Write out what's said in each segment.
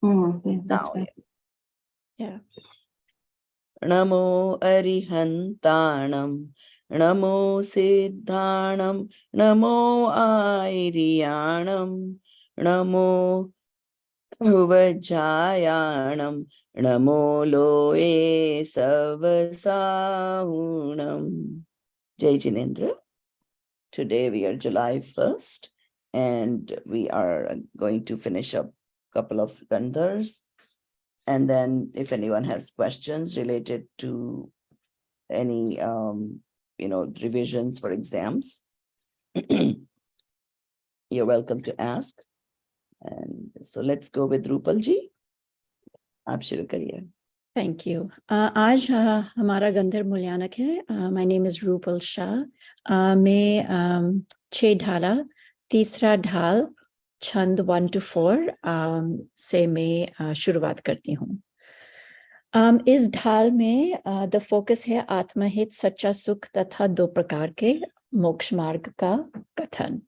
Okay, that's Now, fine. Yeah. Namo Arihantanam, Namo Siddhanam, Namo Airiyanam, Namo Vajayanam, Namo Loe Savasahunam. Jai Jinendra. Today we are July 1st and we are going to finish up a couple of gandhars. And then if anyone has questions related to any, revisions for exams, you're welcome to ask. And so let's go with Rupal ji. आप शुरू करिए. Thank you. आज हमारा गंधर मूल्यांक है. My name is Rupal Shah. मैं 6 ढाला, तीसरा ढाल, छंद 1 to 4 से मैं शुरुआत करती हूँ. इस ढाल में द फोकस है आत्महित, सच्चा सुख तथा 2 प्रकार के मोक्ष मार्ग का कथन.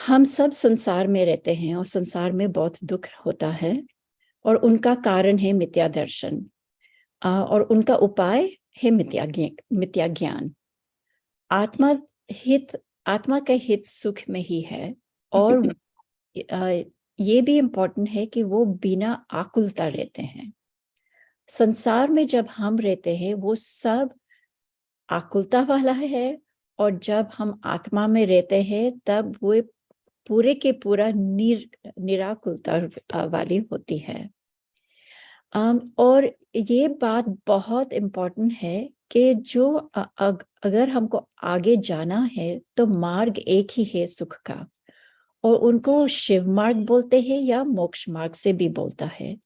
हम सब संसार में रहते हैं और संसार में बहुत दुख होता है और उनका कारण है मिथ्या दर्शन और उनका उपाय है मिथ्या ज्ञान. आत्मा का हित सुख में ही है और ये भी इम्पोर्टेंट है कि वो बिना आकुलता रहते हैं. संसार में जब हम रहते हैं वो सब आकुलता वाला है और जब हम आत्मा में रहते हैं तब वो पूरे के पूरा निराकुलता वाली होती है. और ये बात बहुत इम्पोर्टेंट है कि जो अगर हमको आगे जाना है तो मार्ग एक ही है सुख का और उनको शिव मार्ग बोलते हैं या मोक्ष मार्ग से भी बोलता है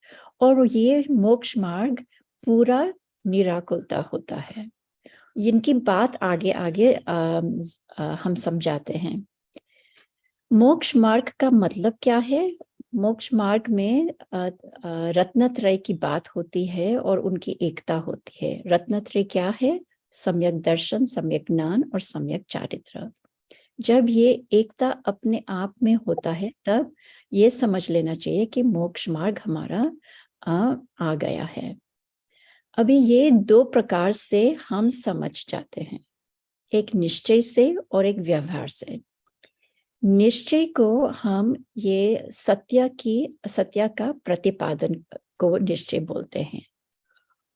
और ये मोक्ष मार्ग पूरा निराकुलता होता है. इनकी बात आगे हम समझाते हैं. मोक्ष मार्ग का मतलब क्या है? मोक्ष मार्ग में रत्नत्रय की बात होती है और उनकी एकता होती है. रत्नत्रय क्या है? सम्यक दर्शन, सम्यक ज्ञान और सम्यक चारित्र. जब ये एकता अपने आप में होता है तब ये समझ लेना चाहिए कि मोक्ष मार्ग हमारा आ गया है. अभी ये 2 प्रकार से हम समझ जाते हैं, एक निश्चय से और एक व्यवहार से. निश्चय को हम ये सत्य का प्रतिपादन को निश्चय बोलते हैं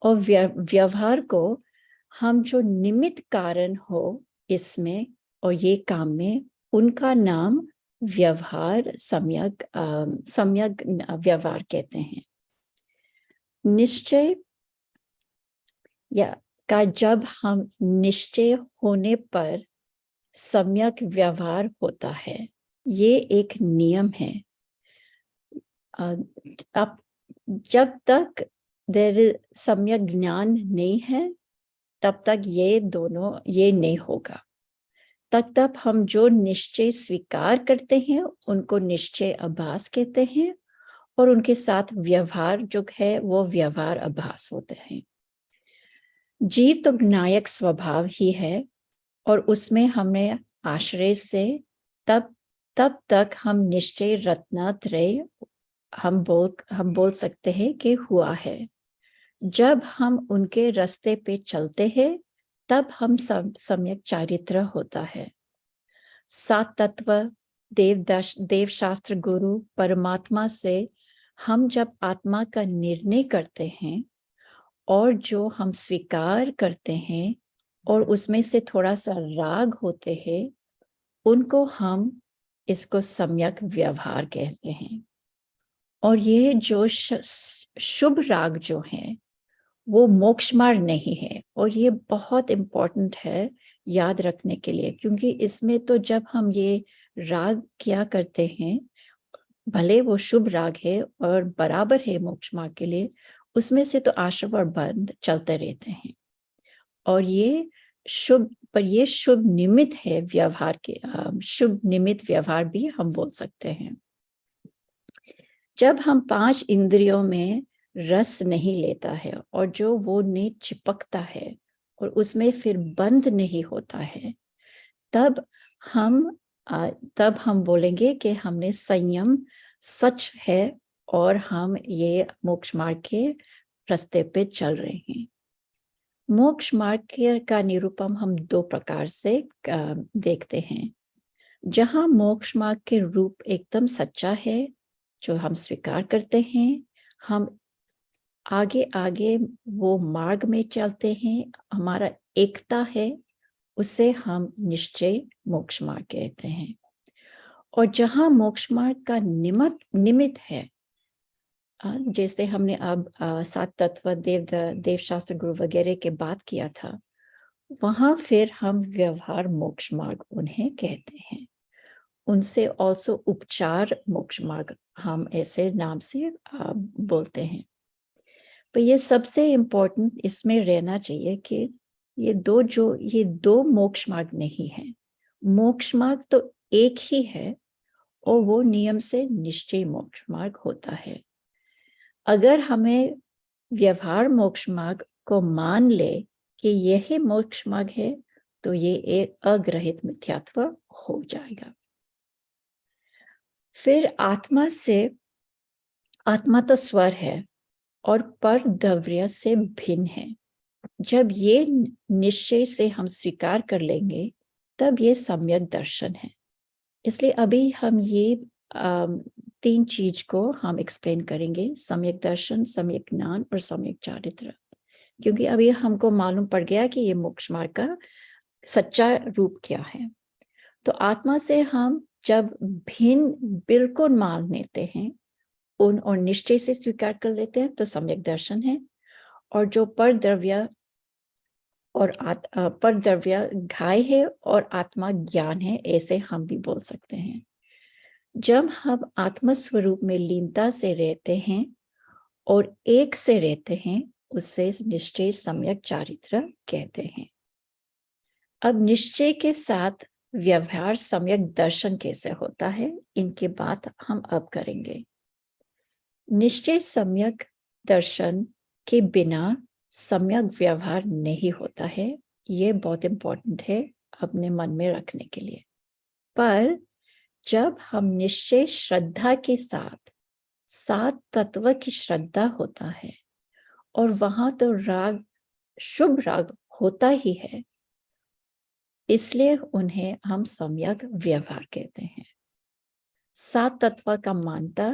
और व्यवहार को हम जो निमित्त कारण हो इसमें और ये काम में उनका नाम व्यवहार सम्यक व्यवहार कहते हैं. निश्चय या का जब हम निश्चय होने पर सम्यक व्यवहार होता है, ये एक नियम है. अब जब तक सम्यक ज्ञान नहीं है तब तक ये नहीं होगा. तब हम जो निश्चय स्वीकार करते हैं उनको निश्चय आभास कहते हैं और उनके साथ व्यवहार जो है वो व्यवहार आभास होते हैं. जीव तो ज्ञायक स्वभाव ही है और उसमें हमने आश्रय से तब तक हम निश्चय रत्नत्रय हम बोल सकते हैं कि हुआ है. जब हम उनके रास्ते पे चलते हैं तब हम सम्यक चारित्र होता है. 7 तत्व, देव शास्त्र, गुरु, परमात्मा से हम जब आत्मा का निर्णय करते हैं और जो हम स्वीकार करते हैं और उसमें से थोड़ा सा राग होते हैं उनको हम इसको सम्यक व्यवहार कहते हैं. और ये जो शुभ राग जो है वो मोक्ष मार्ग नहीं है और ये बहुत इम्पोर्टेंट है याद रखने के लिए, क्योंकि इसमें तो जब हम ये राग क्या करते हैं भले वो शुभ राग है और बराबर है मोक्ष मार्ग के लिए, उसमें से तो आश्रव और बंध चलते रहते हैं और ये शुभ निमित्त है व्यवहार के. शुभ निमित्त व्यवहार भी हम बोल सकते हैं. जब हम 5 इंद्रियों में रस नहीं लेता है और जो वो नहीं चिपकता है और उसमें फिर बंद नहीं होता है तब हम बोलेंगे कि हमने संयम सच है और हम ये मोक्ष मार्ग के रास्ते पे चल रहे हैं। मोक्ष मार्ग का निरूपण हम दो प्रकार से देखते हैं। जहां मोक्ष मार्ग के रूप एकदम सच्चा है, जो हम स्वीकार करते हैं, हम आगे आगे वो मार्ग में चलते हैं, हमारा एकता है, उसे हम निश्चय मोक्ष मार्ग कहते हैं। और जहां मोक्ष मार्ग का निमित्त है, जैसे हमने अब सात तत्व देव शास्त्र गुरु वगैरह के बात किया था, वहां फिर हम व्यवहार मोक्ष मार्ग उन्हें कहते हैं। उनसे ऑल्सो उपचार मोक्ष मार्ग हम ऐसे नाम से बोलते हैं। तो ये सबसे इम्पोर्टेंट इसमें रहना चाहिए कि ये दो मोक्ष मार्ग नहीं है। मोक्ष मार्ग तो एक ही है और वो नियम से निश्चय मोक्ष मार्ग होता है। अगर हमें व्यवहार मोक्ष मार्ग को मान ले कि यही मोक्ष मार्ग है, तो ये एक अग्रहित मिथ्यात्व हो जाएगा। फिर आत्मा तो स्वर है और पर द्रव्य से भिन्न है। जब ये निश्चय से हम स्वीकार कर लेंगे, तब ये सम्यक दर्शन है। इसलिए अभी हम ये तीन चीज को हम एक्सप्लेन करेंगे, सम्यक दर्शन, सम्यक ज्ञान और सम्यक चारित्र। क्योंकि अभी हमको मालूम पड़ गया कि ये मोक्ष मार्ग का सच्चा रूप क्या है। तो आत्मा से हम जब भिन्न बिल्कुल मान लेते हैं और निश्चय से स्वीकार कर लेते हैं, तो सम्यक दर्शन है। और जो परद्रव्य घाय है और आत्मा ज्ञान है, ऐसे हम भी बोल सकते हैं। जब हम आत्म स्वरूप में लीनता से रहते हैं और एक से रहते हैं, उससे निश्चय सम्यक चारित्र कहते हैं। अब निश्चय के साथ व्यवहार सम्यक दर्शन कैसे होता है, इनके बात हम अब करेंगे। निश्चय सम्यक दर्शन के बिना सम्यक व्यवहार नहीं होता है। ये बहुत इंपॉर्टेंट है अपने मन में रखने के लिए। पर जब हम निश्चय श्रद्धा के साथ सात तत्व की श्रद्धा होता है, और वहां तो राग शुभ राग होता ही है, इसलिए उन्हें हम सम्यक व्यवहार कहते हैं। सात तत्व का मानता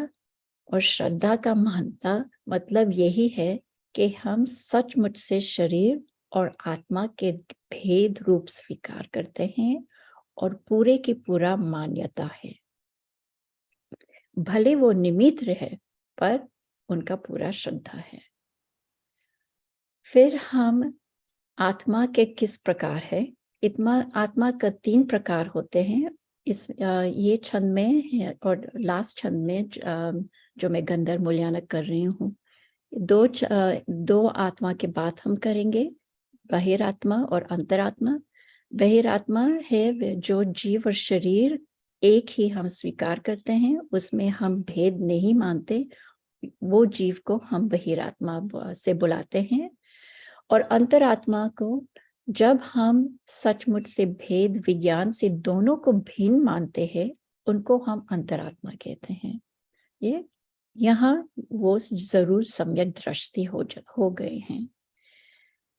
और श्रद्धा का मानता मतलब यही है कि हम सचमुच से शरीर और आत्मा के भेद रूप स्वीकार करते हैं और पूरे की पूरा मान्यता है। भले वो निमित्त रहे, पर उनका पूरा श्रद्धा है। फिर हम आत्मा के किस प्रकार है, आत्मा का तीन प्रकार होते हैं। ये छंद में है और लास्ट छंद में जो मैं गंधर्व मूल्यांकन कर रही हूँ, दो आत्मा के बात हम करेंगे, बहिरात्मा और अंतरात्मा। बहिरात्मा है जो जीव और शरीर एक ही हम स्वीकार करते हैं, उसमें हम भेद नहीं मानते, वो जीव को हम बहिरात्मा से बुलाते हैं। और अंतरात्मा को जब हम सचमुच से भेद विज्ञान से दोनों को भिन्न मानते हैं, उनको हम अंतरात्मा कहते हैं। ये यहाँ वो जरूर सम्यक दृष्टि हो गए हैं।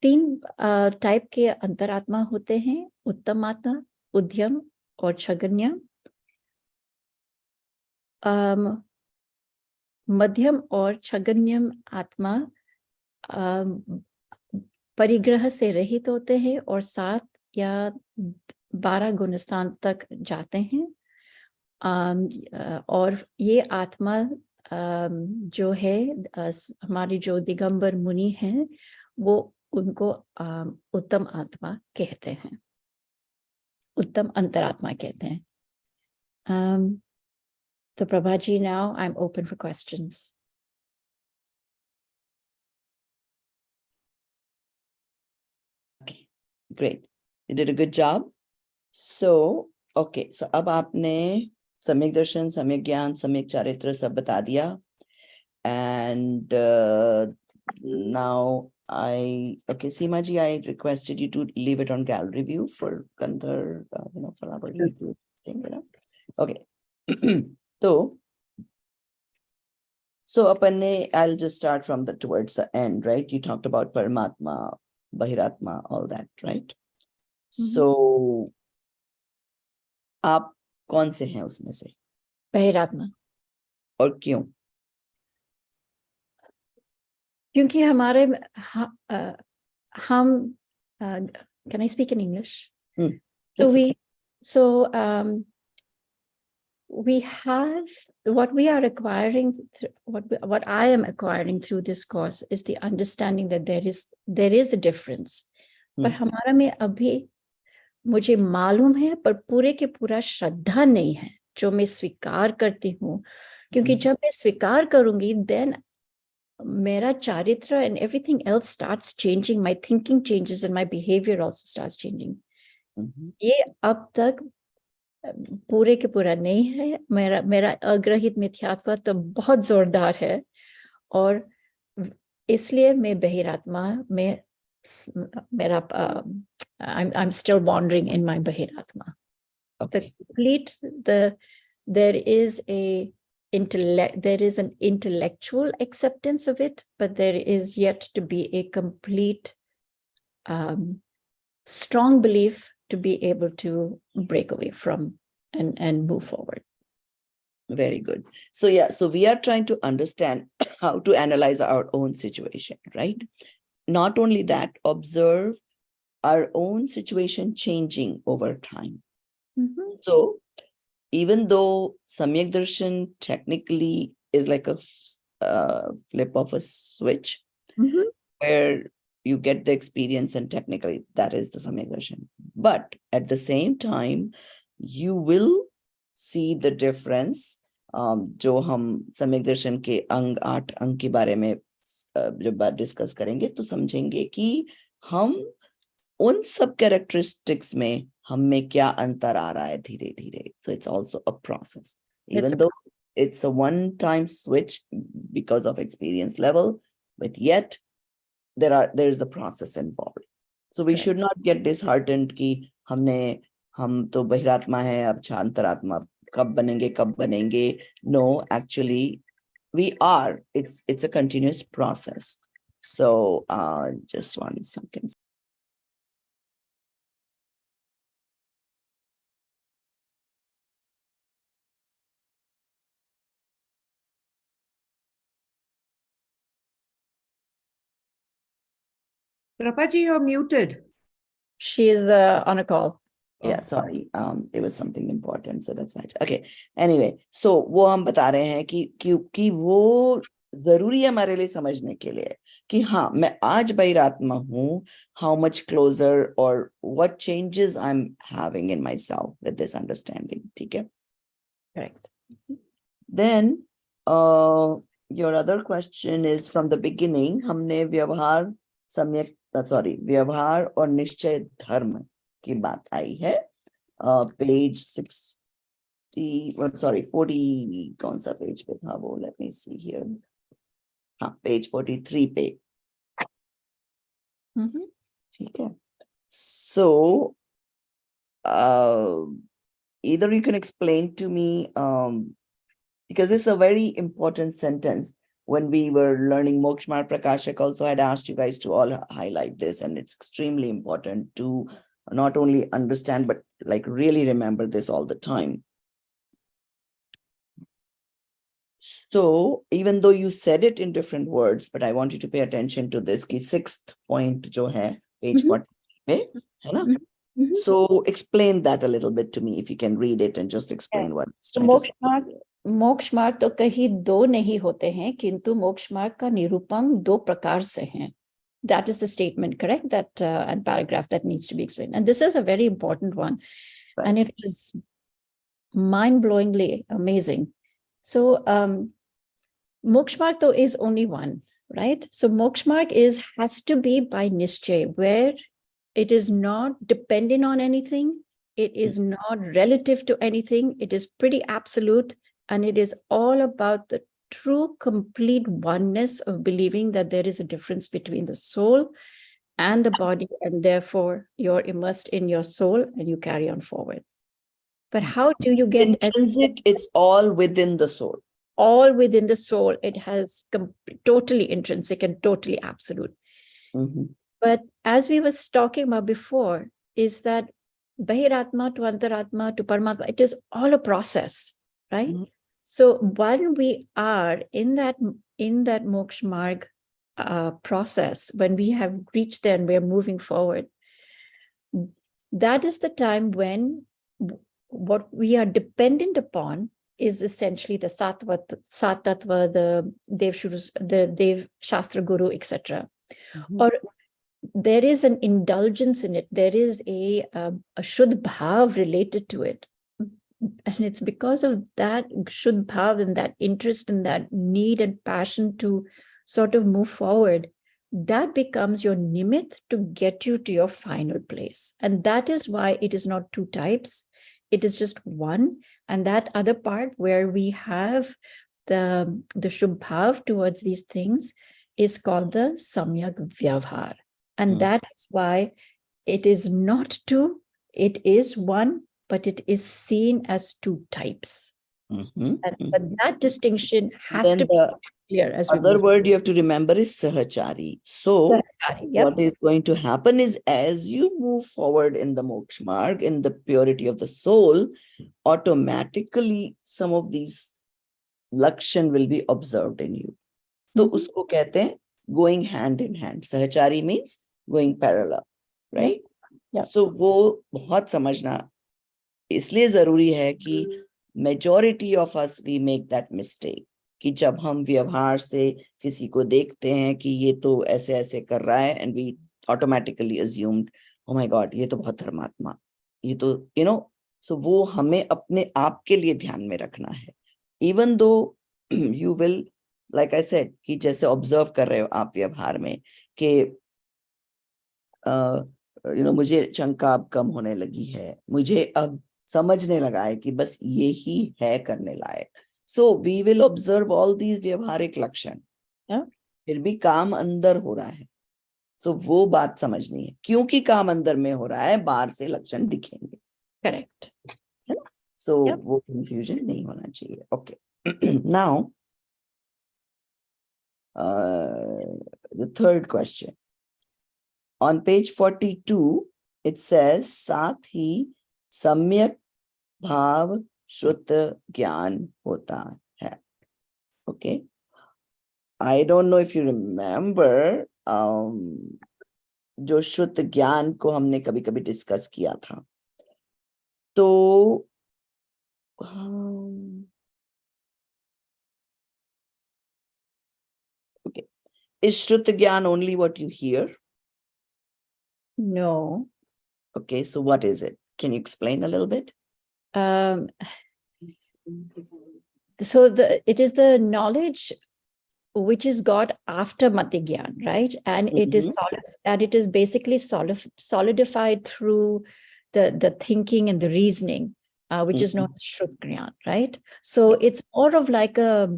तीन टाइप के अंतरात्मा होते हैं, उत्तम आत्मा, उद्यम और छगन्यम। मध्यम और छगन्यम आत्मा परिग्रह से रहित होते हैं और 7 या 12 गुणस्थान तक जाते हैं। और ये आत्मा जो है, हमारी जो दिगंबर मुनि हैं, वो उनको उत्तम आत्मा कहते हैं, उत्तम अंतरात्मा कहते हैं। तो Prabha ji, now I'm open for questions. Okay, great. You did a good job. So, okay, so अब आपने सम्यक दर्शन, सम्यक ज्ञान, सम्यक चारित्र सब बता दिया। And now okay, Seema ji, I requested you to leave it on gallery view for Gandhar, for our YouTube thing, Okay. तो So Apanne, I'll just start from the towards the end, right? You talked about Paramatma, Bahiratma, all that, right? So आप कौन से हैं उसमें से बहिरात्मा, और क्यों? क्योंकि हमारे हम can I speak in English? We have what we are acquiring, what I am acquiring through this course is the understanding that there is a difference. पर हमारा में अभी मुझे मालूम है पर पूरे के पूरा श्रद्धा नहीं है जो मैं स्वीकार करती हूँ, क्योंकि जब मैं स्वीकार करूंगी then मेरा चारित्र and everything else starts changing, my thinking changes and my behavior also starts changing. ये अब तक पूरे के पूरा नहीं है. मेरा अग्रहित मिथ्यात्व तो बहुत जोरदार है और इसलिए मैं बहिरात्मा में मेरा I'm still wandering in my Bahiratma. Okay. There is an intellectual acceptance of it, but there is yet to be a complete strong belief to be able to break away from and move forward. Very good. So yeah, so we are trying to understand how to analyze our own situation, right? Not only that, observe our own situation changing over time. So even though Samyak Darshan technically is like a flip of a switch, where you get the experience and technically that is the Samyak Darshan. But at the same time, you will see the difference. जो हम सम्यक दर्शन के अंग 8 अंग के बारे में जब बात डिस्कस करेंगे तो समझेंगे कि हम उन सब कैरेक्टरिस्टिक्स में हम में क्या अंतर आ रहा है धीरे धीरे. So it's also a process, even though it's a one-time switch because of experience level, but yet there is a process involved. So we should not get disheartened कि हम तो बहिरात्मा है अब अंतरात्मा कब बनेंगे. No, actually we are. It's a continuous process. So just 1 second. Prapaji, you're muted. She is on a call. Yeah, sorry. There was something important, so that's right. Okay. Anyway, so वो हम बता रहे हैं कि वो जरूरी है हमारे लिए समझने के लिए कि हाँ मैं आज बहिरात्मा हूँ. How much closer or what changes I'm having in myself with this understanding. ठीक है? Correct. Then your other question is from the beginning. हमने व्यवहार व्यवहार और निश्चय धर्म की बात आई है. Page 40 कौन सा पेज पे था वो? Let me see here. हाँ, page 43 पे. ठीक है. So either you can explain to me because it's a very important sentence. When we were learning Moksha Marg, Prakashak also had asked you guys to all highlight this, and it's extremely important to not only understand, but like really remember this all the time. So even though you said it in different words, but I want you to pay attention to this ki 6th point jo hai, page 40 pe, hai na? So explain that a little bit to me, if you can read it and just explain what it's trying to say. मोक्ष मार्ग तो कहीं दो नहीं होते हैं, किंतु मोक्ष मार्ग का निरूपण 2 प्रकार से हैं. That is the statement, correct? That and paragraph that needs to be explained. And this is a very important one. Right. And it was mind-blowingly amazing. So moksha marg though is only one, right? So moksha marg has to be by nischay, where it is not dependent on anything. It is not relative to anything. It is pretty absolute. And it is all about the true, complete oneness of believing that there is a difference between the soul and the body, and therefore you're immersed in your soul and you carry on forward. But how do you get intrinsic? It's all within the soul. all within the soul. It has totally intrinsic and totally absolute. Mhm. But as we was talking about before, is that Bahiratma to Antaratma to Paramatma, it is all a process, right? Mhm. So when we are in that Moksha Marg process, when we have reached there and we're moving forward, that is the time when what we are dependent upon is essentially the Satattva, the Dev Shurus, the Dev Shastra Guru, etc. Mhm. Or there is an indulgence in it. There is a Shuddh Bhav related to it. And it's because of that Shuddh Bhav and that interest and that need and passion to sort of move forward, that becomes your nimit to get you to your final place. And that is why it is not two types. It is just one. And that other part where we have the Shuddh Bhav towards these things is called the Samyak Vyavhar. And that is why it is not two, it is one, but it is seen as two types. Mhm. But that distinction has Then to be the clear as we other move. word you have to remember is Sahachari. So Yep. what is going to happen is as you move forward in the Moksha Marg, in the purity of the soul, automatically some of these lakshan will be observed in you. तो उसको कहते हैं going hand in hand. Sahachari means going parallel, right? Yep. So वो बहुत समझना इसलिए जरूरी है कि majority of us we make that mistake कि जब हम व्यवहार से किसी को देखते हैं कि ये तो ऐसे ऐसे कर रहा है and we automatically assumed oh my god ये तो बहुत धर्मात्मा ये तो you know so वो हमें अपने आप के लिए ध्यान में रखना है even though you will like I said कि जैसे observe कर रहे हो आप व्यवहार में कि you know मुझे शंका अब कम होने लगी है मुझे अब समझने लगा है कि बस यही है करने लायक so we will observe all these व्यवहारिक लक्षण फिर भी काम अंदर हो रहा है so वो बात समझनी है क्योंकि काम अंदर में हो रहा है बाहर से लक्षण दिखेंगे Correct. है ना so वो confusion नहीं होना चाहिए okay now the third question on page 42 it says साथ ही सम्यक भाव श्रुत ज्ञान होता है okay I don't know if you remember जो श्रुत ज्ञान को हमने कभी कभी डिस्कस किया था तो okay is श्रुत ज्ञान only what you hear? No. Okay, so what is it? Can you explain a little bit? So it is the knowledge which is got after Mati Gyan, right? And it is it is basically solidified through the thinking and the reasoning, which is known as Shrut Gyan, right? So it's more of like a,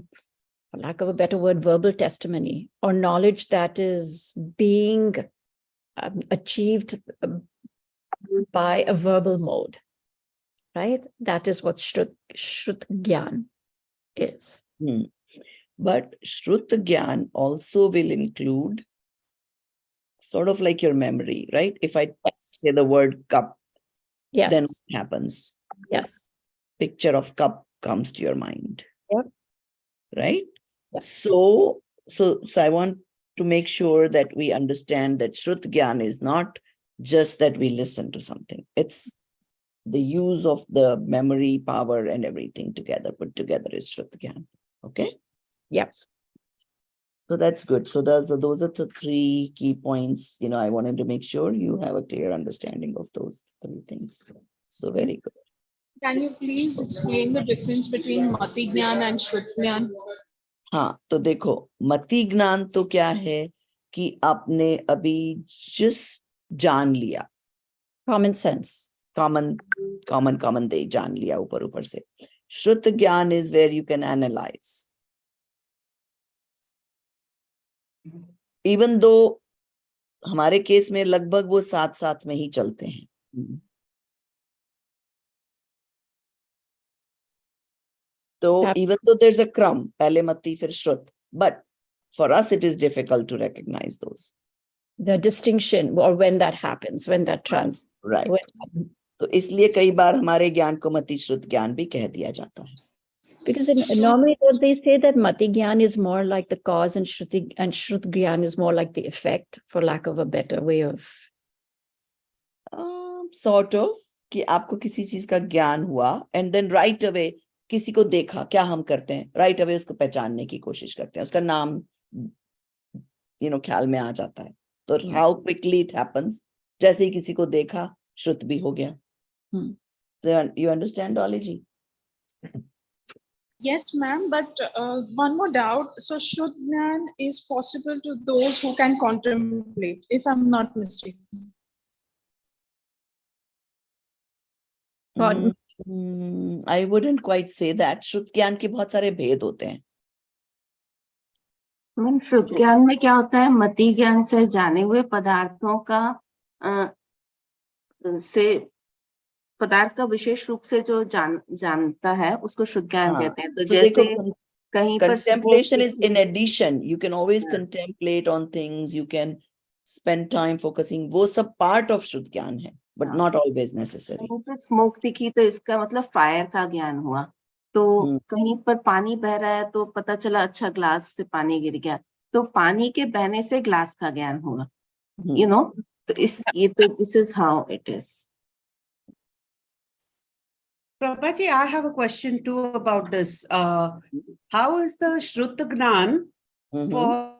for lack of a better word, verbal testimony or knowledge that is being achieved by a verbal mode, right? That is what Shrut Gyan is. But Shrut Gyan also will include sort of like your memory, right? If I say the word cup, then what happens? Yes. Picture of cup comes to your mind. Yep. Right? Yes. So I want to make sure that we understand that Shrut Gyan is not just that we listen to something. It's the use of the memory, power, and everything together, put together is Shrut Gyan. Okay? Yes. So that's good. So those are the three key points. You know, I wanted to make sure you have a clear understanding of those three things. So very good. Can you please explain the difference between Mati Gyan and Shrut Gyan? हाँ तो देखो मति ज्ञान तो क्या है कि आपने अभी just जान लिया common sense common दे जान लिया ऊपर से श्रुत ज्ञान is where you can analyze even though हमारे केस में लगभग वो साथ में ही चलते हैं So Ab- even though there's a crumb, pehle mati fir shrut, but for us it is difficult to recognize those. the distinction, or when that happens, when that trans. Right. when- तो इसलिए कई बार हमारे ज्ञान को मति श्रुत ज्ञान भी कह दिया जाता है. Because normally what they say that Mati Gyan is more like the cause and Shrut Gyan is more like the effect, for lack of a better way of. Sort of, कि आपको किसी चीज का ज्ञान हुआ and then right away किसी को देखा, क्या हम करते हैं, right away उसको पहचानने की कोशिश करते हैं, उसका नाम ख्याल में आ जाता है. तो how quickly it happens, जैसे ही किसी को देखा श्रुत भी हो गया. So you understand, Dolly ji? Yes, ma'am. But one more doubt. So, Shuddh Gyan is possible to those who can contemplate, if I'm not mistaken. I wouldn't quite say that. श्रुत ज्ञान के बहुत सारे भेद होते हैं. श्रुत ज्ञान में क्या होता है? मति ज्ञान से जाने हुए पदार्थों का पदार्थ का विशेष रूप से जो जानता है उसको शुद्ध ज्ञान कहते हैं. तो जैसे कहीं पर contemplation is in addition. You can always contemplate on things. You can spend time focusing. वो सब part of शुद्ध ज्ञान है, but not always necessary. कहीं पर स्मोक दिखी तो इसका मतलब फायर का ज्ञान हुआ. तो कहीं पर पानी बह रहा है तो पता चला अच्छा ग्लास से पानी गिर गया, तो पानी के बहने से ग्लास का ज्ञान हुआ. तो this is how it is. Prabhaji, I have a question too about this. How is the Shrut Gnan for?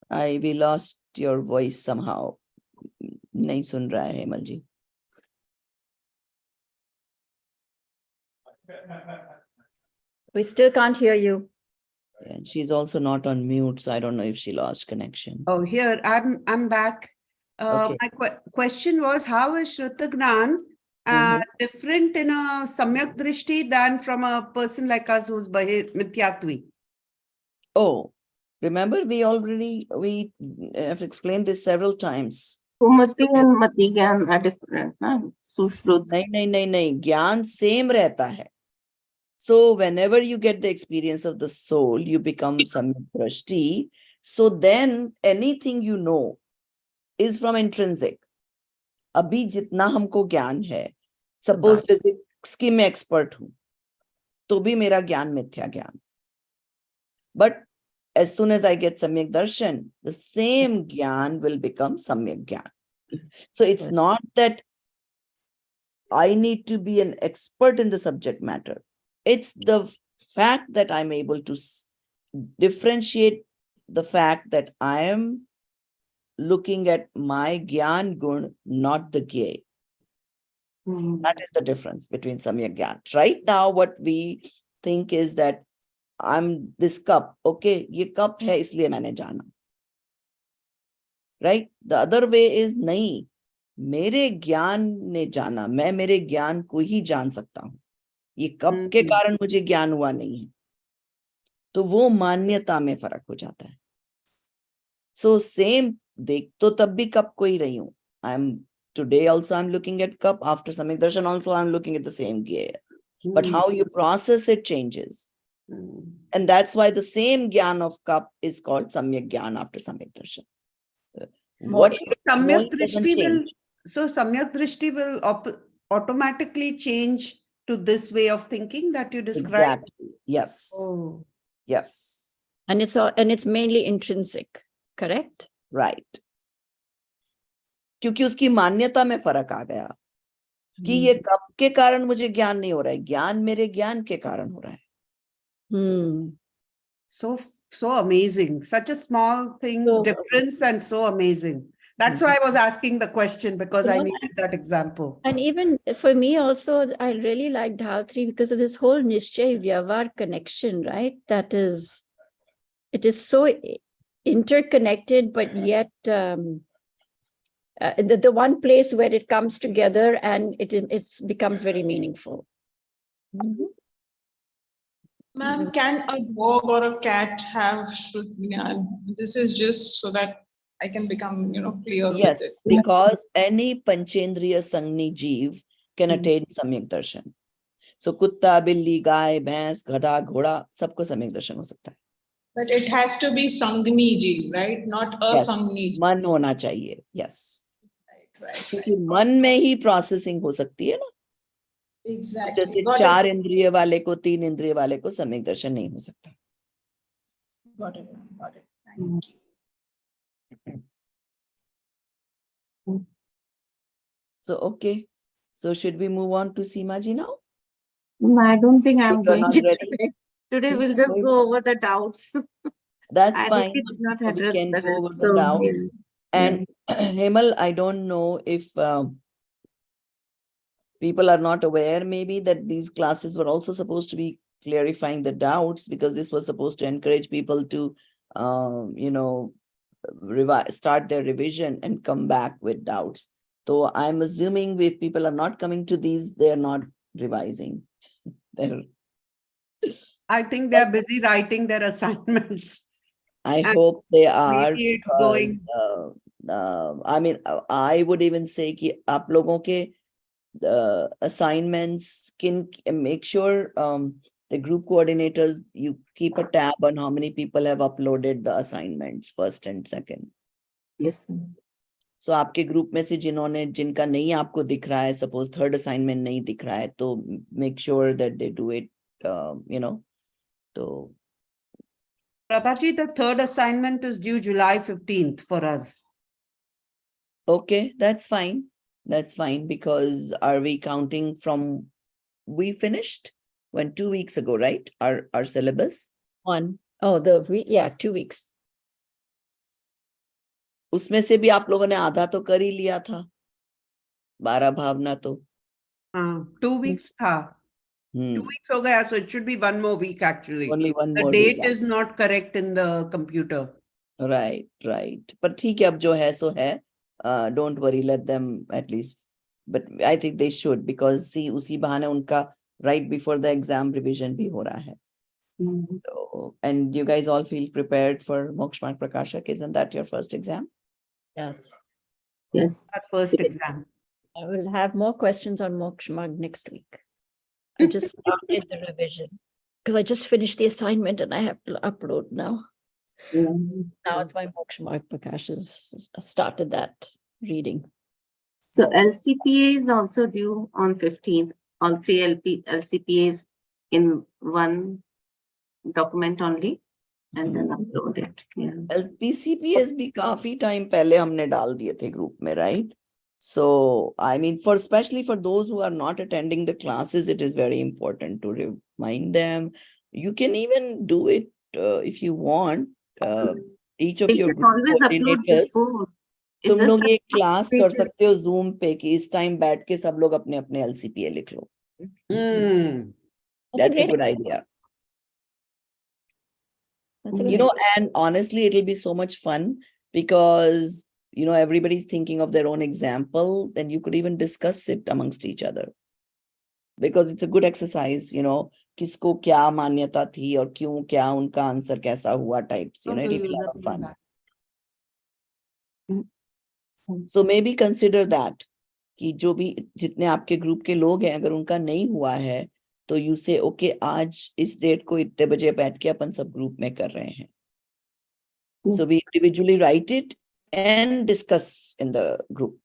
We lost your voice somehow. नहीं सुन रहा है हेमल जी. We still can't hear you. And she's also not on mute, so I don't know if she lost connection. Oh, here I'm back. Okay. My question was, how is Shrut Gnan different in a Samyak Drishti than from a person like us who's Mithyatvi? Oh, remember we have explained this several times. Mati and Mati Gyan are different. Sushrut. नहीं, ज्ञान same रहता है. So whenever you get the experience of the soul, you become Samyak Drishti. So then anything you know is from intrinsic. अभी जितना हमको ज्ञान है, suppose physics की मैं expert हूँ, तो भी मेरा ज्ञान मिथ्या ज्ञान. But as soon as I get Samyak Darshan, the same Gyan will become Samyak Gyan. So it's not that I need to be an expert in the subject matter. It's the fact that I'm able to differentiate the fact that I am looking at my Gyan Gun, not the Gye. That is the difference between Samyak Gyan. Right now, what we think is that I'm this cup. Okay, ये cup है इसलिए मैंने जाना. Right? The other way is नहीं, मेरे ज्ञान ने जाना, मैं मेरे ज्ञान को ही जान सकता हूँ. ये कप के कारण मुझे ज्ञान हुआ नहीं है. तो वो मान्यता में फर्क हो जाता है. So same, देख तो तब भी कप को ही रही हूँ. Today also I'm looking at cup. After Samyak Darshan also I'm looking at the same gear. But how you process it changes. And that's why the same Gyan of cup is called Samyak Gyan after Samyak Darshan. What Samyak Drishti will, so Samyak Drishti will automatically change to this way of thinking that you described? Exactly. Yes. Oh. Yes. And it's mainly intrinsic, correct? Right. क्योंकि उसकी मान्यता में फर्क आ गया कि ये cup के कारण मुझे ज्ञान नहीं हो रहा है, ज्ञान मेरे ज्ञान के कारण हो रहा है. So amazing. Such a small thing, difference, and so amazing. That's why I was asking the question, because I needed that example. And even for me also, I really like Dhavtri because of this whole Nishchay Vyavhar connection, right? It is so interconnected, but yet the one place where it comes together and it becomes very meaningful. Ma'am, can a dog or a cat have Shuddh Gyan? This is just so that I can become, clear with it. Yes, because any Panchendriya Sangni Jeev can attain Samyak Darshan. So कुत्ता, बिल्ली, गाय, भैंस, गधा, घोड़ा सबको सम्यक दर्शन हो सकता है. But it has to be Sangni ji, right? Not a Yes, Sangni ji. मन होना चाहिए. Yes. Right. क्योंकि मन में ही प्रोसेसिंग हो सकती है ना. Exactly. जैसे Got 4 it. इंद्रिय वाले को 3 इंद्रिय वाले को सम्यक दर्शन नहीं हो सकता. Got it. Got it. Thank you. So okay. So should we move on to Seema ji now? No, I don't think I'm You're going not to ready? today. Today ठीक we'll है, just कोई go बात over the doubts. That's I fine. really did not So we address can the go over rest. the So, doubts. yeah. And Hemal, I don't know if people are not aware maybe that these classes were also supposed to be clarifying the doubts, because this was supposed to encourage people to, start their revision and come back with doubts. So I'm assuming if people are not coming to these, they're not revising. I think they're busy writing their assignments. I And hope they are, maybe it's because going. I mean, I would even say कि आप लोगों के assignments can make sure the group coordinators, you keep a tab on how many people have uploaded the assignments, first and second. Yes. ma'am. So आपके group में से जिनका नहीं आपको दिख रहा है, suppose third assignment नहीं दिख रहा है, तो make sure that they do it, So Prabhaji, the third assignment is due July 15th for us. okay, that's fine. That's fine, because are we counting from, we finished when 2 weeks ago, right? Our syllabus. 2 weeks. उसमें से भी आप लोगों ने आधा तो कर ही लिया था. 12 भावना तो. 2 weeks tha. 2 weeks ho gaya, so it should be 1 more week actually. Only one The more date week. is not correct in the computer. Right. पर ठीक है, अब जो है सो है. Don't worry, let them at least. But I think they should, because see, उसी बहाने उनका right before the exam revision भी हो रहा है. So, and you guys all feel prepared for Moksha Marg Prakashak? Isn't that your first exam? Yes. Yes. Our first exam. I will have more questions on Moksha Marg next week. I just started the revision because I just finished the assignment and I have to upload now. Now it's my Moksha Marg Prakashas. I started that reading. So LCPA is also due on 15th. All 3 LCPAs in one document only, and then upload it. Yeah. LPCPS भी काफी time पहले हमने डाल दिए थे group में, right? So, I mean, especially for those who are not attending the classes, it is very important to remind them. You can even do it if you want. Each of They your can group always upload coordinators, before. It's तुम just लोग that एक class कर pages- सकते हो Zoom पे कि इस time बैठ के सब लोग अपने अपने LCPA लिख लो. That's a good idea. That's a You good know, idea. and honestly, it'll be so much fun because, everybody's thinking of their own example, then you could even discuss it amongst each other. Because it's a good exercise, किसको क्या मान्यता थी और क्यों, क्या उनका answer कैसा हुआ types, it'll be a lot of fun. So maybe consider that, कि जो भी जितने आपके ग्रुप के लोग हैं, अगर उनका नहीं हुआ है, तो you say, okay, आज इस डेट को इतने बजे बैठ के अपन सब ग्रुप में कर रहे हैं. So we individually write it and discuss in the group.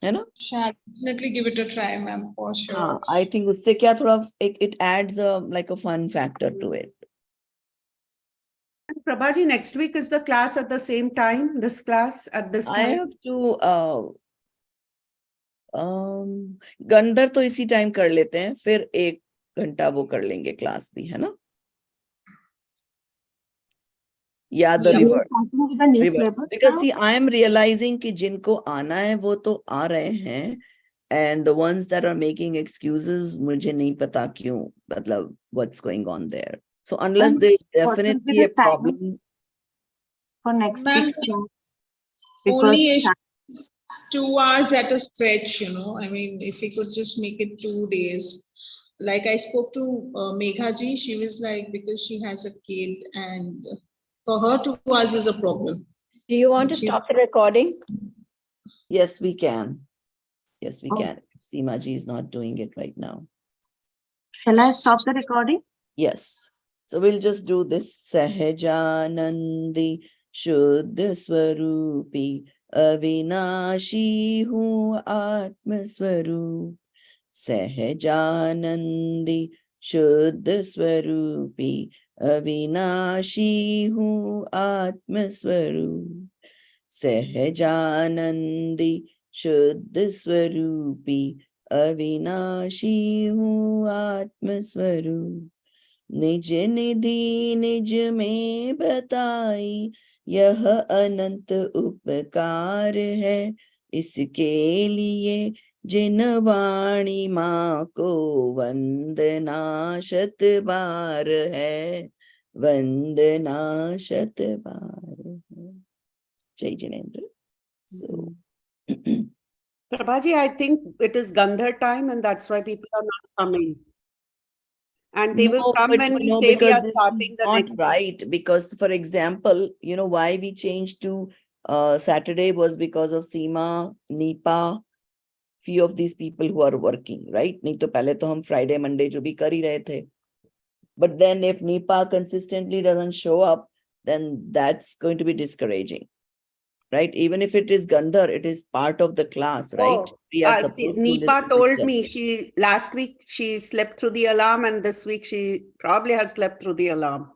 है ना? Shall definitely give it a try, ma'am, for sure. I think उससे क्या थोड़ा it adds like a fun factor to it. Prabhaji, next week is the class at the same time, this class at this I time? have to गंदर तो इसी time कर लेते हैं, फिर 1 घंटा वो कर लेंगे क्लास भी, है ना? Yeah, the Yeah. reverse. Continue with the new syllabus Because now? see, I am realizing कि जिनको आना है वो तो आ रहे हैं, and the ones that are making excuses, मुझे नहीं पता क्यों, मतलब what's going on there. So unless And there's what will be definitely the a time problem. for next Ma'am, week's class? Only Because 2 hours at a stretch, I mean, if we could just make it 2 days. Like I spoke to Megha ji, she was like, because she has a kid and for her 2 hours is a problem. Do you want to She's- stop the recording? Yes, we can. Yes, we can. Seema ji is not doing it right now. Shall I stop the recording? Yes. So we'll just do this. Sahajanandi Shuddha Swarupi Avinashi Hu Atma Swarup. Sahajanandi Shuddha Swarupi Avinashi Hu Atma Swarup. Sahajanandi Shuddha Swarupi Avinashi Hu Atma Swarup. निज निधि निज में बताई यह अनंत उपकार है, इसके लिए जिन वाणी माँ को वंदना शत बार है, वंदना शत बार है. जय Jinendra. So Prabhaji, I think it is Gandhar time and that's why people are not coming. And they will come but when you we know, say we because are this is starting the not next. right. Because, for example, you know why we changed to Saturday was because of Seema, Nipa, few of these people who are working, right? नहीं तो पहले तो हम Friday, Monday जो भी कर ही रहे थे. But then if Nipa consistently doesn't show up, then that's going to be discouraging, right? Even if it is Gandhar, it is part of the class, right? Oh, We are see, supposed to Nipa listen to told them. me last week she slept through the alarm and this week she probably has slept through the alarm.